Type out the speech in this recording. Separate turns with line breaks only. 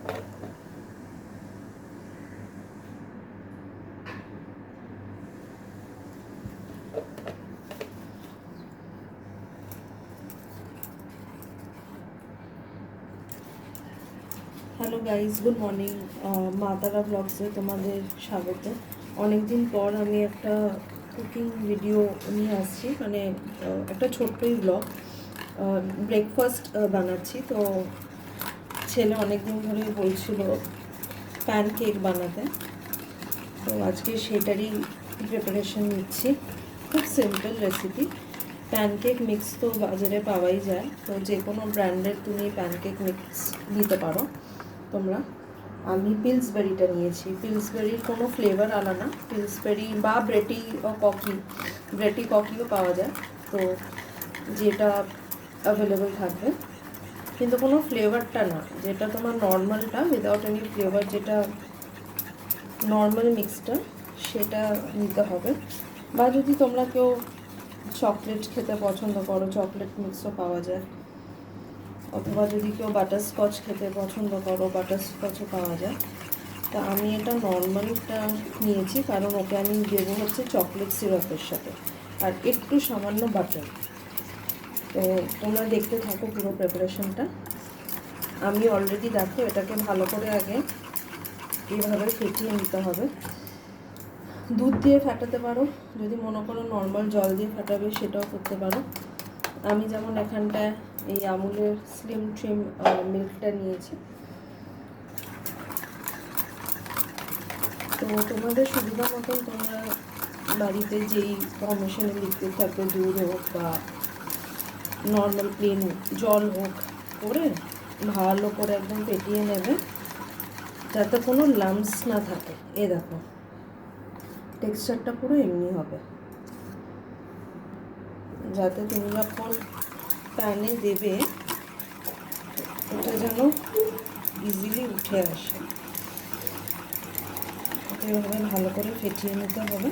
Hello guys, good morning. মা তারা ব্লগসে তোমাদের স্বাগত। অনেক দিন পর আমি একটা কুকিং ভিডিও নিয়ে আসছি, মানে একটা ছোট্টই ব্লগ। ব্রেকফাস্ট বানাচ্ছি। তো ছেলে অনেক দিন ধরে বলছিল প্যানকেক বানাতে, তো আজকে সেটারই প্রিপারেশন নিচ্ছি। খুব সিম্পল রেসিপি। প্যানকেক মিক্স তো বাজারে পাওয়াই যায়, তো যে কোনো ব্র্যান্ডের তুমি প্যানকেক মিক্স নিতে পারো তোমরা। আমি পিলসবেরিটা নিয়েছি। পিলসবেরির কোনো ফ্লেভার আলাদা, পিলসবেরি বা ব্রেটি ককিও পাওয়া যায়, তো যেটা অ্যাভেলেবেল থাকবে, কিন্তু কোনো ফ্লেভারটা না, যেটা তোমার নর্মালটা উইদাউট এনি ফ্লেভার, যেটা নর্মাল মিক্সটা, সেটা নিতে হবে। বা যদি তোমরা কেউ চকলেট খেতে পছন্দ করো, চকলেট মিক্সও পাওয়া যায়। অথবা যদি কেউ বাটারস্কচ খেতে পছন্দ করো, বাটারস্কচও পাওয়া যায়। তা আমি এটা নর্মালটা নিয়েছি, কারণ ওকে আমি দেবো হচ্ছে চকলেট সিরাপের সাথে, আর একটু সামান্য বাটার। তো তোমরা দেখতে থাকো পুরো প্রিপারেশনটা। আমি অলরেডি দেখো এটাকে ভালো করে আগে এইভাবে ফেটিয়ে নিতে হবে। দুধ দিয়ে ফাটাতে পারো, যদি মনে করো নর্মাল জল দিয়ে ফাটাবে সেটাও করতে পারো। আমি যেমন এখানটায় এই আমুলের স্লিম ট্রিম মিল্কটা নিয়েছি। তো তোমাদের সুবিধা মতন তোমরা বাড়িতে যেই কম্বিনেশনে লিখতে থাকে, দুধ হোক বা নর্মাল প্লেন জল হোক, করে ভালো করে একদম ফেটিয়ে নেবে, যাতে কোনো লাম্পস না থাকে। এ দেখো টেক্সচারটা পুরো এমনি হবে, যাতে তুমি যখন প্যানে দেবে এটা যেন ইজিলি উঠে আসে। এভাবে ভালো করে ফেটিয়ে নিতে হবে।